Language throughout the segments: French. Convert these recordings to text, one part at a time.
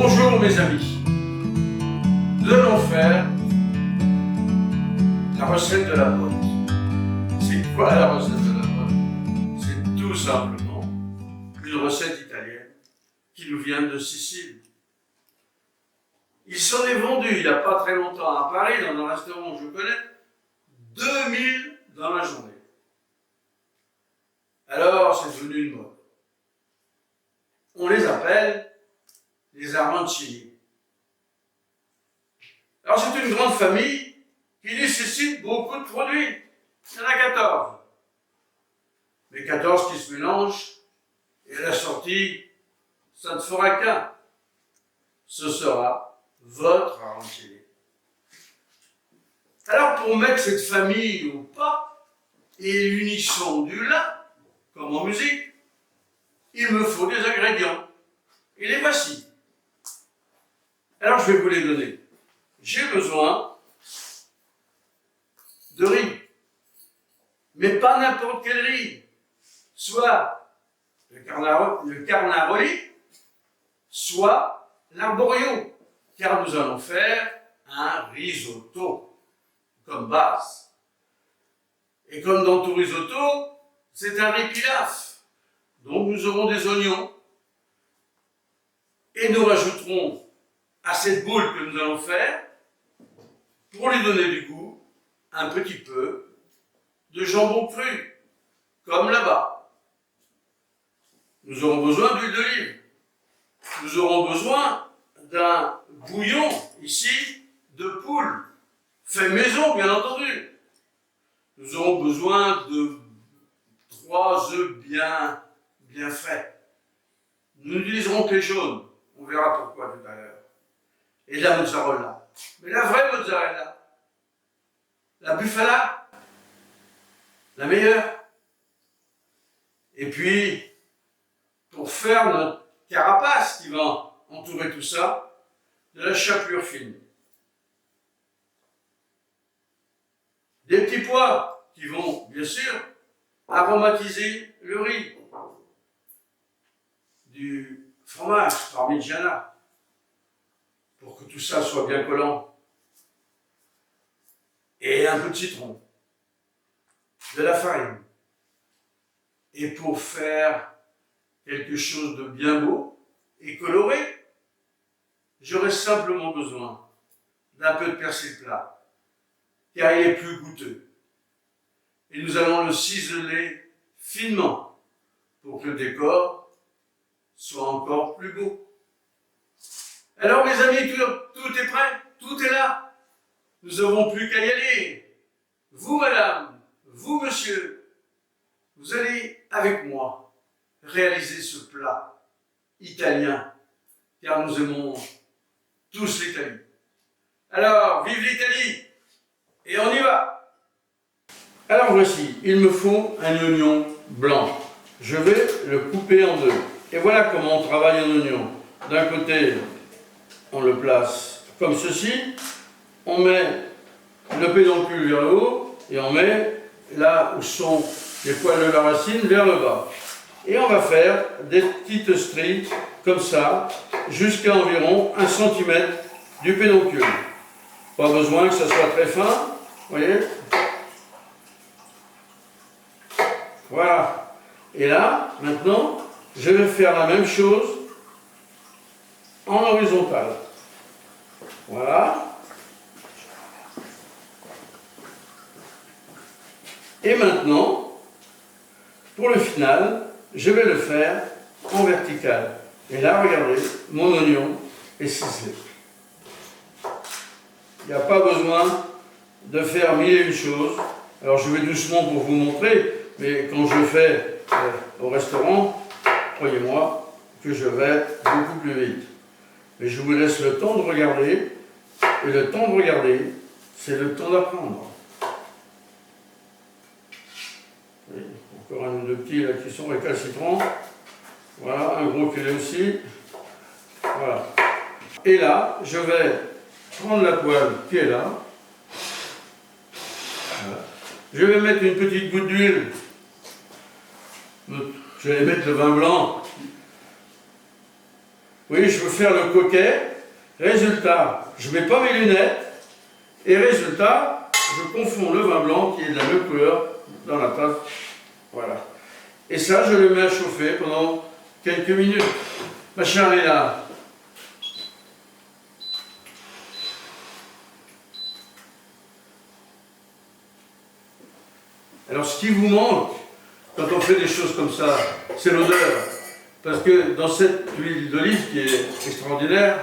Bonjour mes amis, nous allons faire la recette de la botte. C'est quoi la recette de la botte? C'est tout simplement une recette italienne qui nous vient de Sicile. Il s'en est vendu il n'y a pas très longtemps à Paris, dans un restaurant que je connais, 2000 dans la journée. Alors c'est devenu une mode. On les appelle les arancini. Alors c'est une grande famille qui nécessite beaucoup de produits. Il y en a 14. Mais 14 qui se mélangent, et à la sortie, ça ne fera qu'un. Ce sera votre arancini. Alors pour mettre cette famille au pas, et l'unisson du la, comme en musique, il me faut des ingrédients. Et les voici. Alors je vais vous les donner. J'ai besoin de riz, mais pas n'importe quel riz, soit le carnaroli, soit l'arborio, car nous allons faire un risotto comme base. Et comme dans tout risotto, c'est un riz pilaf, donc nous aurons des oignons, et nous rajouterons à cette boule que nous allons faire, pour lui donner du goût, un petit peu de jambon cru, comme là-bas. Nous aurons besoin d'huile d'olive. Nous aurons besoin d'un bouillon, ici, de poule, fait maison, bien entendu. Nous aurons besoin de 3 œufs bien frais. Nous n'utiliserons que les jaunes. On verra pourquoi tout à l'heure. Et de la mozzarella. Mais la vraie mozzarella, la bufala, la meilleure. Et puis, pour faire notre carapace qui va entourer tout ça, de la chapelure fine. Des petits pois qui vont, bien sûr, aromatiser le riz. Du fromage parmigiana, pour que tout ça soit bien collant. Et un peu de citron, de la farine. Et pour faire quelque chose de bien beau et coloré, j'aurai simplement besoin d'un peu de persil plat, car il est plus goûteux. Et nous allons le ciseler finement pour que le décor soit encore plus beau. Alors mes amis, tout est prêt, tout est là. Nous n'avons plus qu'à y aller. Vous madame, vous monsieur, vous allez avec moi réaliser ce plat italien, car nous aimons tous l'Italie. Alors, vive l'Italie, et on y va. Alors voici, il me faut un oignon blanc. Je vais le couper en deux. Et voilà comment on travaille un oignon. D'un côté, on le place comme ceci, on met le pédoncule vers le haut et on met là où sont les poils de la racine vers le bas. Et on va faire des petites stries comme ça, jusqu'à environ 1 cm du pédoncule. Pas besoin que ça soit très fin, vous voyez. Voilà. Et là, maintenant, je vais faire la même chose en horizontal. Voilà. Et maintenant, pour le final, je vais le faire en vertical. Et là, regardez, mon oignon est ciselé. Il n'y a pas besoin de faire 1001 choses. Alors, je vais doucement pour vous montrer, mais quand je fais au restaurant, croyez-moi que je vais beaucoup plus vite. Mais je vous laisse le temps de regarder, et le temps de regarder, c'est le temps d'apprendre. Encore un ou deux petits là qui sont récalcitrants. Voilà, un gros qui est aussi. Voilà. Et là, je vais prendre la poêle qui est là. Voilà. Je vais mettre une petite goutte d'huile. Je vais mettre le vin blanc. Oui, je veux faire le coquet. Résultat, je ne mets pas mes lunettes. Et résultat, je confonds le vin blanc qui est de la même couleur dans la tasse. Voilà. Et ça, je le mets à chauffer pendant quelques minutes. Ma chère Léla. Alors, ce qui vous manque, quand on fait des choses comme ça, c'est l'odeur. Parce que dans cette huile d'olive qui est extraordinaire,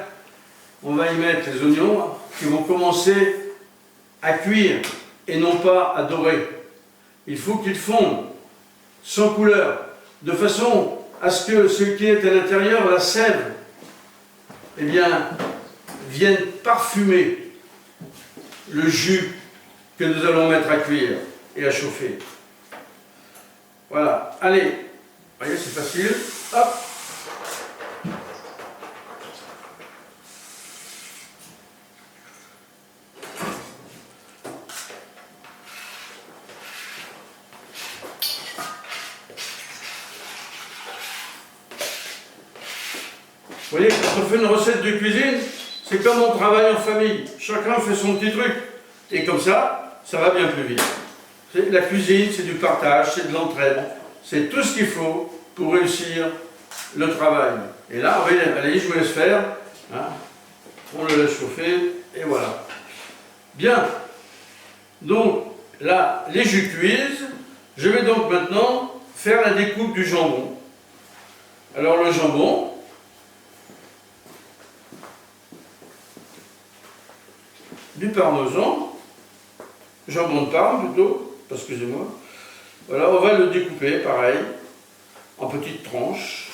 on va y mettre les oignons qui vont commencer à cuire et non pas à dorer. Il faut qu'ils fondent sans couleur, de façon à ce que ce qui est à l'intérieur, la sève, eh bien, vienne parfumer le jus que nous allons mettre à cuire et à chauffer. Voilà, allez, vous voyez, c'est facile, hop. Vous voyez, quand on fait une recette de cuisine, c'est comme on travaille en famille. Chacun fait son petit truc. Et comme ça, ça va bien plus vite. La cuisine, c'est du partage, c'est de l'entraide. C'est tout ce qu'il faut pour réussir le travail. Et là, allez, je vous laisse faire. Hein. On le laisse chauffer, et voilà. Bien. Donc, là, les jus cuisent. Je vais donc maintenant faire la découpe du jambon. Alors, le jambon, du parmesan, jambon de Parme plutôt, excusez-moi. Voilà, on va le découper pareil, en petites tranches.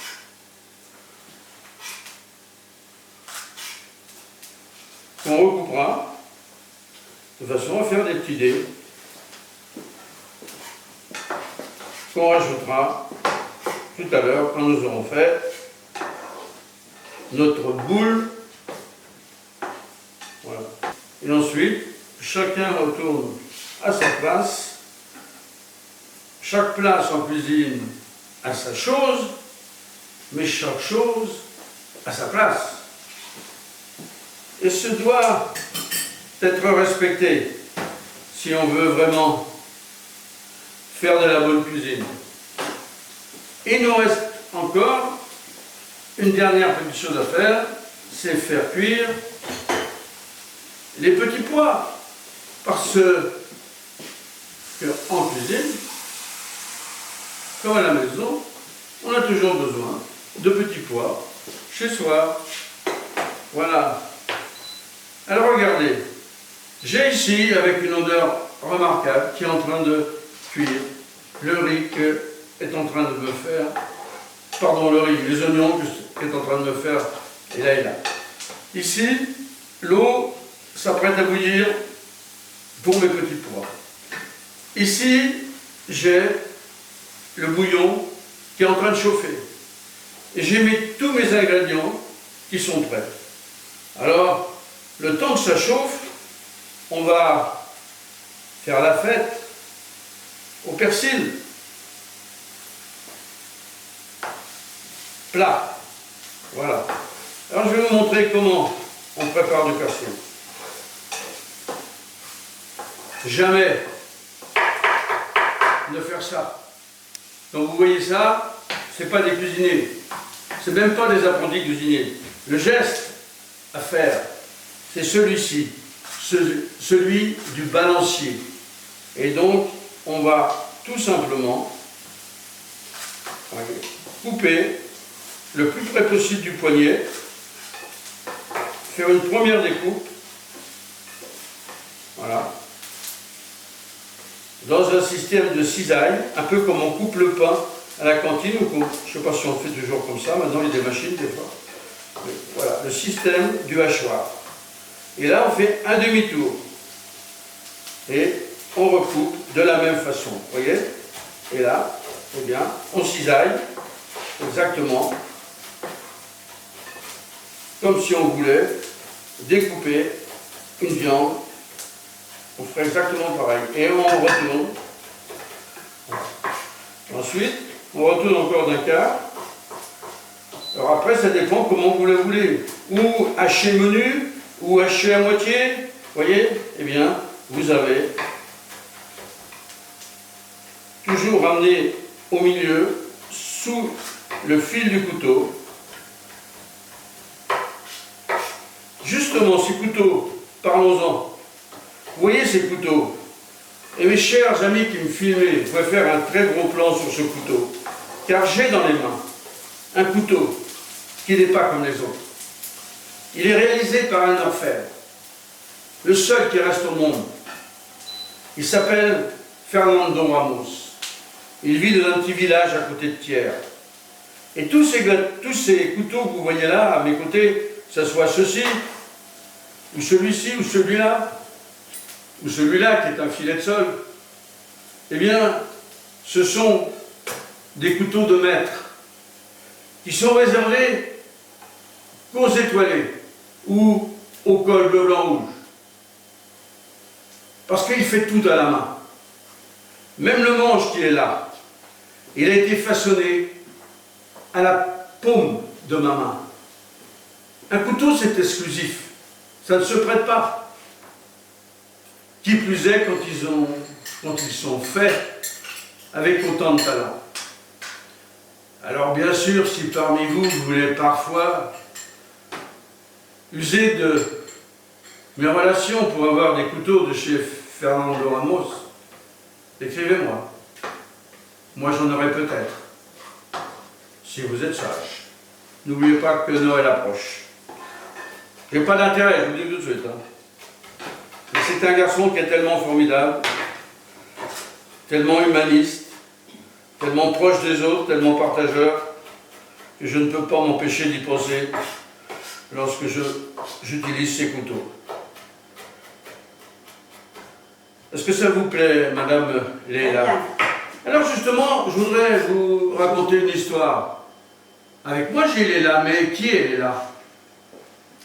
Qu'on recoupera de façon à faire des petits dés. Qu'on rajoutera tout à l'heure quand nous aurons fait notre boule. Voilà. Et ensuite, chacun retourne à sa place. Chaque place en cuisine a sa chose, mais chaque chose a sa place. Et ce doit être respecté si on veut vraiment faire de la bonne cuisine. Il nous reste encore une dernière petite chose à faire, c'est faire cuire les petits pois, parce que en cuisine, comme à la maison, on a toujours besoin de petits pois chez soi. Voilà. Alors regardez, j'ai ici, avec une odeur remarquable, qui est en train de cuire, le riz que est en train de me faire, pardon, le riz, les oignons que est en train de me faire, et là et là. Ici, l'eau s'apprête à bouillir pour mes petits pois. Ici, j'ai le bouillon qui est en train de chauffer. Et j'ai mis tous mes ingrédients qui sont prêts. Alors, le temps que ça chauffe, on va faire la fête au persil. Plat. Voilà. Alors, je vais vous montrer comment on prépare du persil. Jamais ne faire ça. Donc vous voyez ça, c'est pas des cuisiniers, c'est même pas des apprentis cuisiniers. Le geste à faire, c'est celui-ci, celui du balancier. Et donc, on va tout simplement couper le plus près possible du poignet, faire une première découpe, voilà, dans un système de cisaille, un peu comme on coupe le pain à la cantine, ou je ne sais pas si on fait toujours comme ça, maintenant il y a des machines des fois. Mais voilà, le système du hachoir. Et là on fait un demi-tour. Et on recoupe de la même façon, vous voyez. Et là, eh bien, on cisaille exactement comme si on voulait découper une viande. On ferait exactement pareil. Et on retourne. Ensuite, on retourne encore d'un quart. Alors après, ça dépend comment vous la voulez. Ou haché menu, ou haché à moitié. Vous voyez? Eh bien, vous avez toujours ramené au milieu, sous le fil du couteau. Justement, ces couteaux, parlons-en. Vous voyez ces couteaux? Et mes chers amis qui me filmaient, vous pouvez faire un très gros plan sur ce couteau. Car j'ai dans les mains un couteau qui n'est pas comme les autres. Il est réalisé par un orfèvre, le seul qui reste au monde. Il s'appelle Fernando Ramos. Il vit dans un petit village à côté de Thiers. Et tous ces couteaux que vous voyez là, à mes côtés, que ce soit ceci, ou celui-ci, ou celui-là, ou celui-là qui est un filet de sol, eh bien, ce sont des couteaux de maître qui sont réservés qu'aux étoilés ou au col bleu, blanc, rouge. Parce qu'il fait tout à la main. Même le manche qui est là, il a été façonné à la paume de ma main. Un couteau, c'est exclusif. Ça ne se prête pas. Qui plus est quand ils sont faits avec autant de talent. Alors bien sûr, si parmi vous, vous voulez parfois user de mes relations pour avoir des couteaux de chez Fernando Ramos, écrivez-moi. Moi, j'en aurai peut-être, si vous êtes sage. N'oubliez pas que Noël approche. J'ai pas d'intérêt, je vous le dis tout de suite. Mais c'est un garçon qui est tellement formidable, tellement humaniste, tellement proche des autres, tellement partageur, que je ne peux pas m'empêcher d'y penser lorsque j'utilise ces couteaux. Est-ce que ça vous plaît, Madame Léla? Alors justement, je voudrais vous raconter une histoire. Avec moi, j'ai Léla, mais qui est Léla?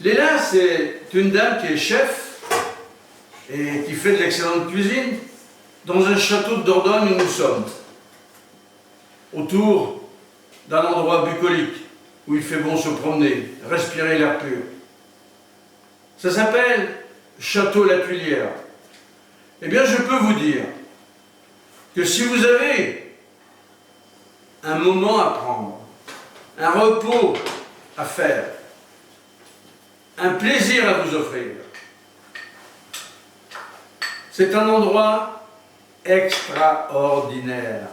Léla, c'est une dame qui est chef et qui fait de l'excellente cuisine dans un château de Dordogne où nous sommes, autour d'un endroit bucolique où il fait bon se promener, respirer l'air pur. Ça s'appelle Château La Tuilière. Eh bien, je peux vous dire que si vous avez un moment à prendre, un repos à faire, un plaisir à vous offrir, c'est un endroit extraordinaire.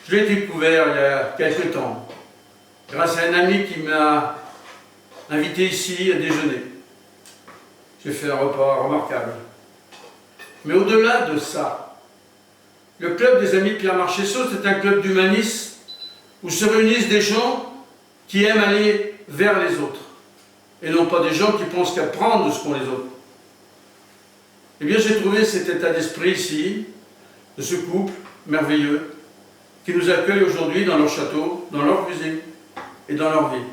Je l'ai découvert il y a quelque temps, grâce à un ami qui m'a invité ici à déjeuner. J'ai fait un repas remarquable. Mais au-delà de ça, le club des amis Pierre Marchessault, c'est un club d'humanisme où se réunissent des gens qui aiment aller vers les autres, et non pas des gens qui pensent qu'à prendre de ce qu'ont les autres. Eh bien, j'ai trouvé cet état d'esprit ici, de ce couple merveilleux, qui nous accueille aujourd'hui dans leur château, dans leur cuisine et dans leur vie.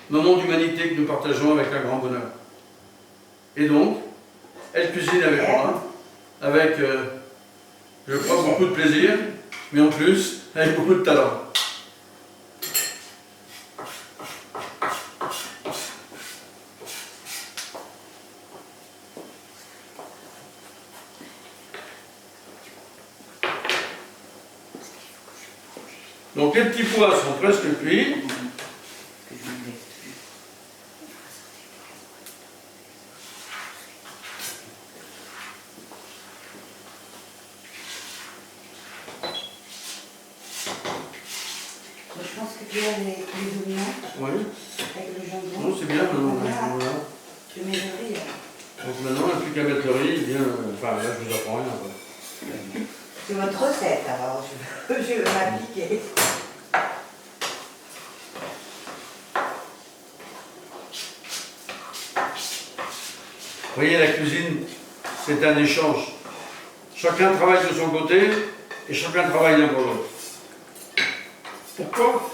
Moment d'humanité que nous partageons avec un grand bonheur. Et donc, elle cuisine avec moi, avec, je crois, beaucoup de plaisir, mais en plus, avec beaucoup de talent. Donc les petits pois sont presque cuits. Je pense que tu as les oignons Oui. avec le jambon. Non, c'est bien maintenant. Voilà. Tu mets le riz. Donc maintenant, il n'y a plus qu'à mettre le riz, bien. Enfin, là, je vous apprends rien. Quoi. C'est votre recette, alors je veux m'appliquer. Vous voyez, la cuisine, c'est un échange. Chacun travaille de son côté et chacun travaille l'un pour l'autre. Pourquoi?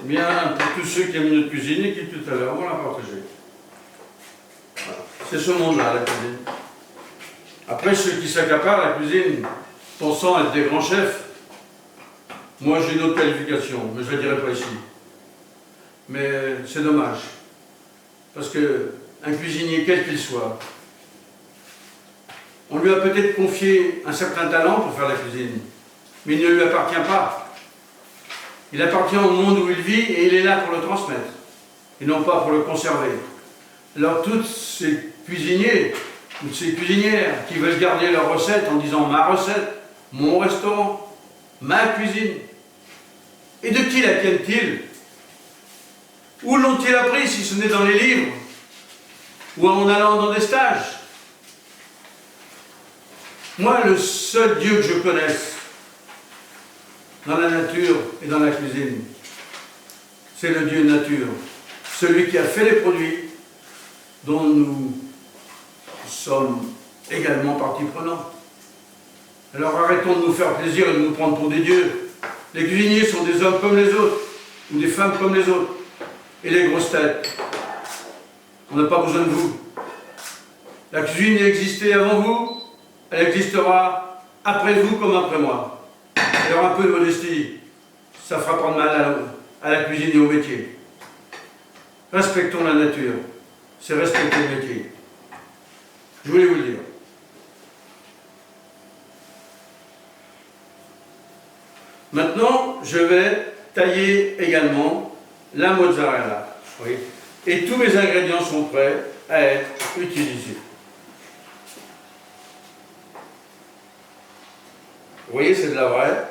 Eh bien, pour tous ceux qui aiment notre cuisine et qui tout à l'heure vont la partager. Voilà. C'est ce monde-là, la cuisine. Après, ceux qui s'accaparent la cuisine, pensant être des grands chefs, moi j'ai une autre qualification, mais je ne la dirai pas ici. mais c'est dommage. Parce que un cuisinier, quel qu'il soit, on lui a peut-être confié un certain talent pour faire la cuisine, mais il ne lui appartient pas. Il appartient au monde où il vit et il est là pour le transmettre, et non pas pour le conserver. Alors tous ces cuisiniers, ou ces cuisinières qui veulent garder leur recette en disant ma recette, mon restaurant, ma cuisine, et de qui la tiennent-ils? Où l'ont-ils appris si ce n'est dans les livres ou en allant dans des stages? Moi, le seul Dieu que je connaisse dans la nature et dans la cuisine, c'est le Dieu nature, celui qui a fait les produits dont nous sommes également partie prenante. Alors arrêtons de nous faire plaisir et de nous prendre pour des dieux. Les cuisiniers sont des hommes comme les autres, ou des femmes comme les autres. Et les grosses têtes, on n'a pas besoin de vous. La cuisine a existé avant vous, elle existera après vous comme après moi. Alors un peu de modestie, ça fera pas de mal à la cuisine et au métier. Respectons la nature, c'est respecter le métier. Je voulais vous le dire. Maintenant, je vais tailler également la mozzarella. Oui. Et tous mes ingrédients sont prêts à être utilisés. Vous voyez, c'est de la vraie.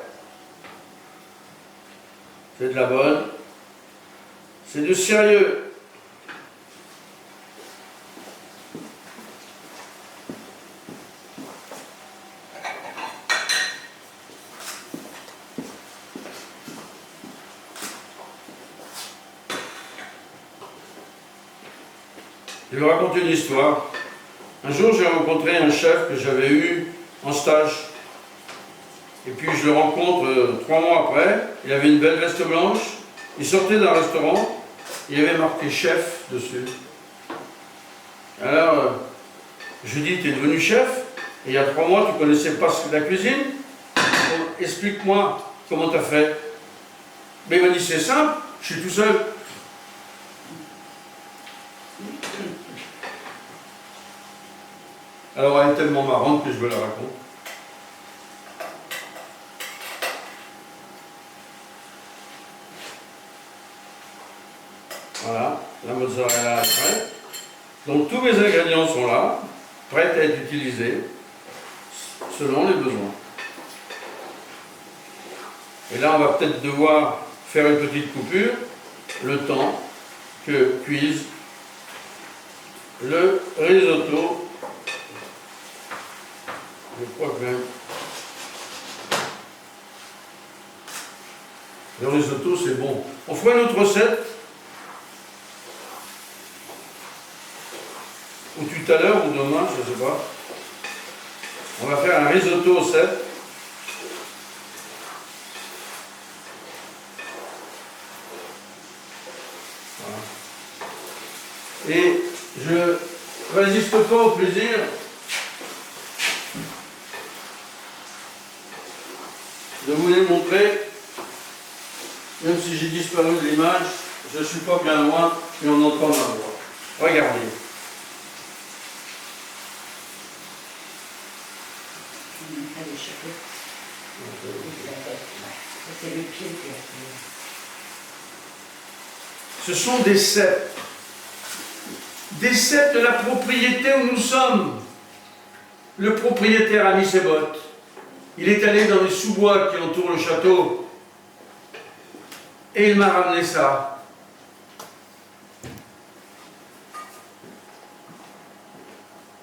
C'est de la bonne. C'est du sérieux. Je vais vous raconter une histoire. Un jour, j'ai rencontré un chef que j'avais eu en stage. Et puis, je le rencontre 3 mois après. Il avait une belle veste blanche. Il sortait d'un restaurant. Il y avait marqué chef dessus. Alors, je lui dis, tu es devenu chef? Et il y a 3 mois, tu ne connaissais pas la cuisine? Explique-moi comment tu as fait. Mais il m'a dit, c'est simple, je suis tout seul. Alors elle est tellement marrante que je veux la raconter. Voilà, la mozzarella est prête. Donc tous mes ingrédients sont là, prêts à être utilisés selon les besoins. Et là on va peut-être devoir faire une petite coupure, le temps que cuise le risotto. Je crois que le risotto c'est bon. On fera une autre recette ou tout à l'heure ou demain, je ne sais pas. On va faire un risotto au cèpe. Voilà. Et je résiste pas au plaisir de vous les montrer, même si j'ai disparu de l'image, je ne suis pas bien loin et on entend ma voix. Regardez. C'est le pied qui Ce sont des cèpes. Des cèpes de la propriété où nous sommes. Le propriétaire a mis ses bottes. Il est allé dans les sous-bois qui entourent le château. Et il m'a ramené ça.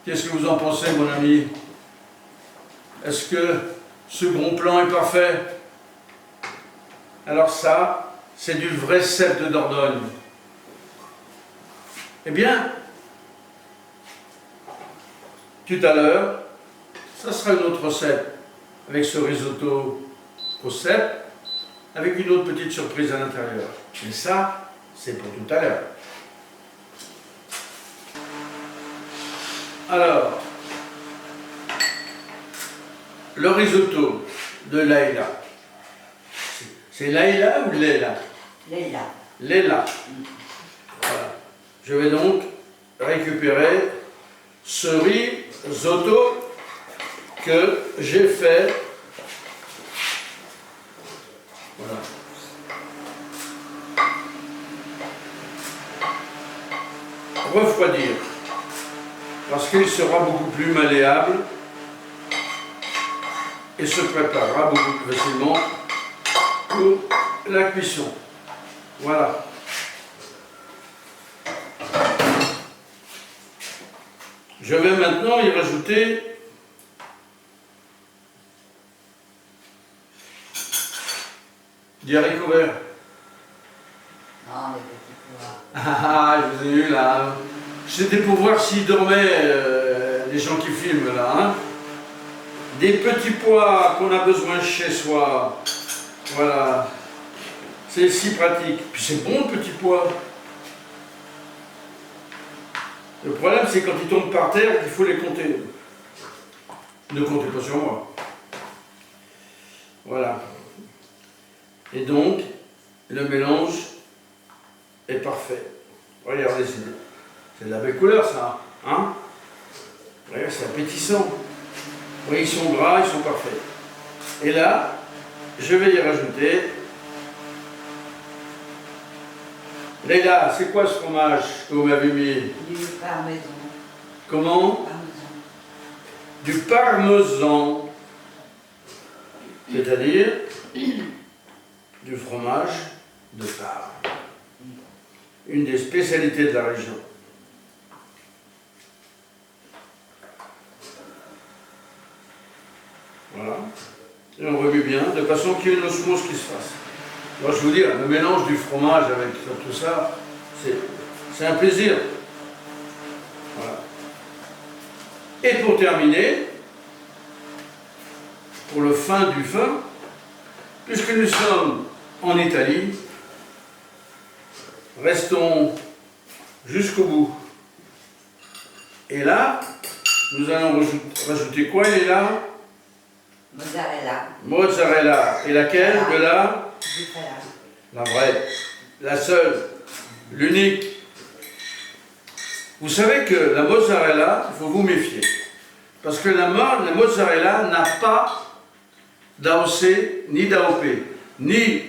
Qu'est-ce que vous en pensez, mon ami? Est-ce que ce gros plan est parfait? Alors ça, c'est du vrai cèpe de Dordogne. Eh bien, tout à l'heure, ça sera une autre recette avec ce risotto au cèpe, avec une autre petite surprise à l'intérieur. Mais ça, c'est pour tout à l'heure. Alors, le risotto de Laïla. C'est Laïla ou Léla? Leïla. Léla. Voilà. Je vais donc récupérer ce risotto que j'ai fait. Voilà. Refroidir. Parce qu'il sera beaucoup plus malléable et se préparera beaucoup plus facilement pour la cuisson. Voilà. Je vais maintenant y rajouter des haricots verts. Non, les petits pois. Ah, je vous ai eu là. C'était pour voir s'ils dormaient, les gens qui filment là. Hein. Des petits pois qu'on a besoin chez soi. Voilà. C'est si pratique. Puis c'est bon le petit pois. Le problème c'est quand ils tombent par terre qu'il faut les compter. Ne comptez pas sur moi. Voilà. Et donc, le mélange est parfait. Regardez, c'est de la belle couleur ça. Hein? Regardez, c'est appétissant. Oui, ils sont gras, ils sont parfaits. Et là, je vais y rajouter. Léla, c'est quoi ce fromage que vous m'avez mis? Du parmesan. Comment? Parmesan. Du parmesan. C'est-à-dire du fromage de Parme. Une des spécialités de la région. Voilà. Et on remue bien, de façon qu'il y ait une osmose qui se fasse. Moi, je vous dis, le mélange du fromage avec tout ça, c'est un plaisir. Voilà. Et pour terminer, pour le fin du fin, puisque nous sommes en Italie, restons jusqu'au bout. Et là, nous allons rajouter quoi, Léla? Mozzarella. Mozzarella. Et laquelle? De la? Bufala. La vraie. La seule. L'unique. Vous savez que la mozzarella, il faut vous méfier. Parce que la mozzarella n'a pas d'AOC ni d'AOP, ni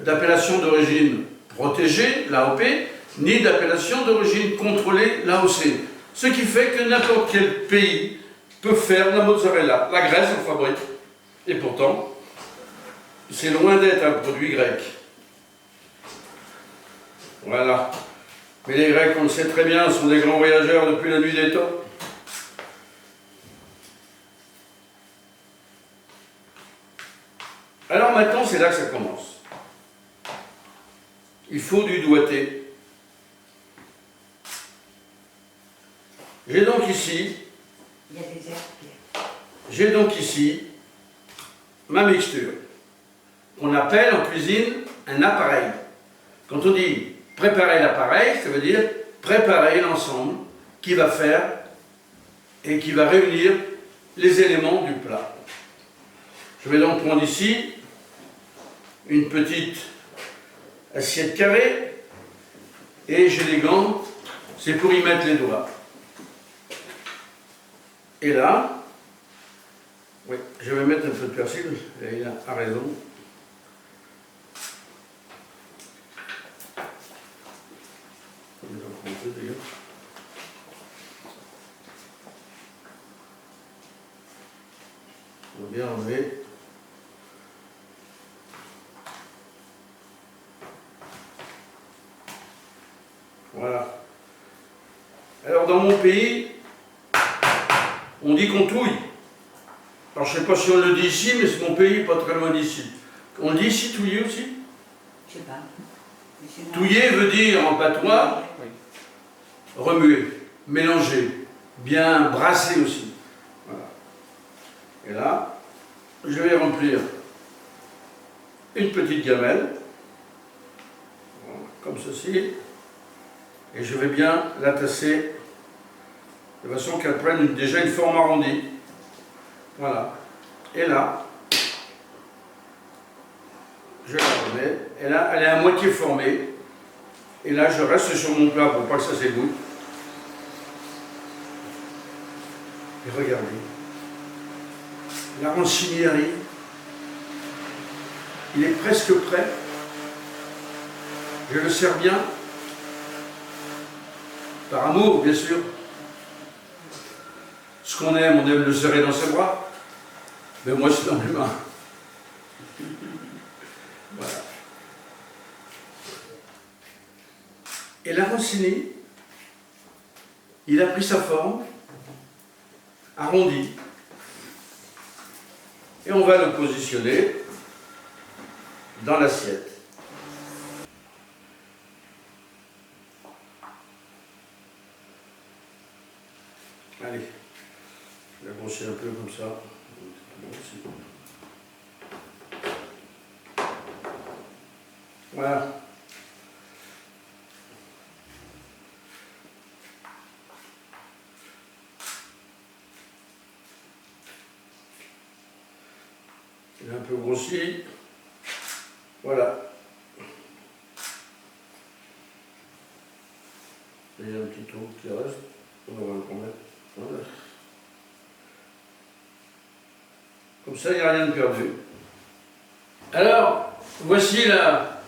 d'appellation d'origine protégée, l'AOP, ni d'appellation d'origine contrôlée, l'AOC. Ce qui fait que n'importe quel pays peut faire la mozzarella. La Grèce en fabrique. Et pourtant, c'est loin d'être un produit grec. Voilà. Mais les Grecs, on le sait très bien, sont des grands voyageurs depuis la nuit des temps. Alors maintenant, c'est là que ça commence. Il faut du doigté. J'ai donc ici, Il y a des ma mixture, qu'on appelle en cuisine un appareil. Quand on dit préparer l'appareil, ça veut dire préparer l'ensemble qui va faire et qui va réunir les éléments du plat. Je vais donc prendre ici une petite assiette carrée et j'ai des gants, c'est pour y mettre les doigts. Et là, oui, je vais mettre un peu de persil, et il a raison. On va bien enlever. Voilà. Alors dans mon pays, on dit qu'on touille. Alors je ne sais pas si on le dit ici, mais c'est mon pays, pas très loin d'ici. On le dit ici touiller aussi? Je sais pas. Touiller veut dire en patois remuer, mélanger, bien brasser aussi. Voilà. Et là, je vais remplir une petite gamelle, voilà, comme ceci, et je vais bien la tasser de façon qu'elle prenne déjà une forme arrondie. Voilà. Et là, je la remets. Et là, elle est à moitié formée. Et là, je reste sur mon plat pour pas que ça s'égoutte. Et regardez. L'arancini arrive. Il est presque prêt. Je le sers bien. Par amour, bien sûr. Ce qu'on aime, on aime le serrer dans ses bras. Mais moi, c'est dans mes mains. Voilà. Et l'arancini, il a pris sa forme, arrondi. Et on va le positionner dans l'assiette. Allez, je vais grossir un peu comme ça. Voilà. Il est un peu grossi. Voilà. Il y a un petit trou qui reste. On va le remettre. Voilà. Comme ça, il n'y a rien de perdu. Alors, voici la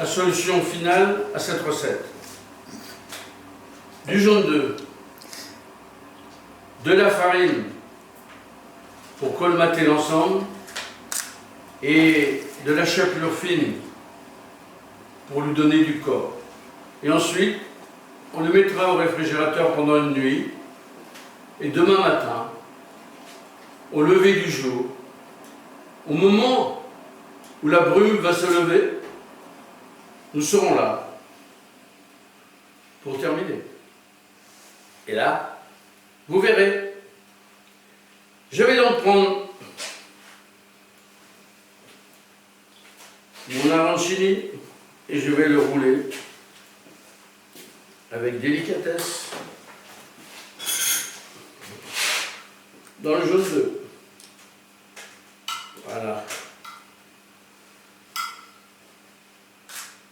solution finale à cette recette. Du jaune d'œuf, de la farine pour colmater l'ensemble et de la chapelure fine pour lui donner du corps. Et ensuite, on le mettra au réfrigérateur pendant une nuit et demain matin, au lever du jour, au moment où la brume va se lever, nous serons là pour terminer. Et là, vous verrez. Je vais donc prendre mon arancini et je vais le rouler avec délicatesse dans le jaune d'œuf. Voilà.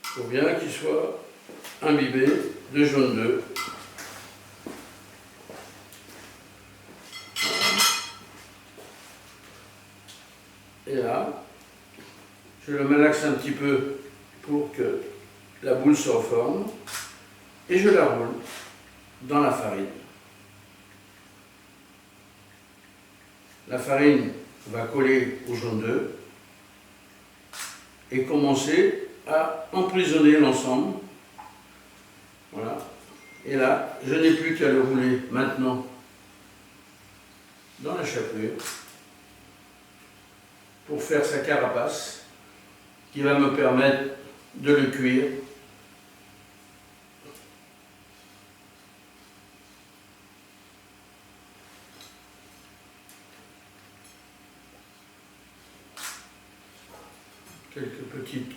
Il faut bien qu'il soit imbibé de jaune d'œuf. Et là, je le malaxe un petit peu pour que la boule se reforme et je la roule dans la farine. La farine va coller au jaune d'œuf et commencer à emprisonner l'ensemble. Voilà. Et là, je n'ai plus qu'à le rouler maintenant dans la chapelure pour faire sa carapace qui va me permettre de le cuire quelques petites.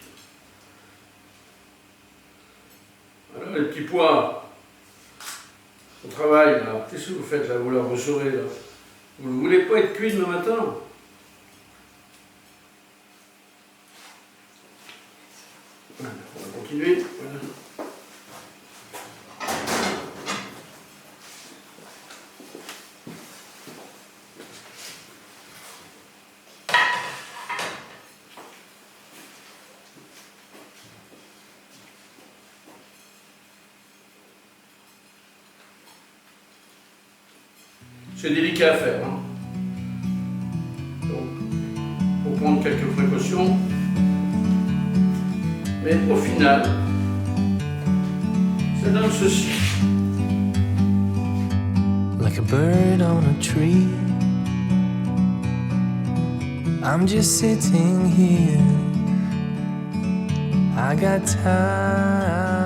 Voilà les petits pois au travail là. Qu'est-ce que vous faites là? Vous la ressorez là. Vous ne voulez pas être cuit demain matin? Voilà, on va continuer. Voilà. C'est délicat à faire. Hein. Donc, il faut prendre quelques précautions. Mais au final, ça donne ceci. Like a bird on a tree, I'm just sitting here. I got time.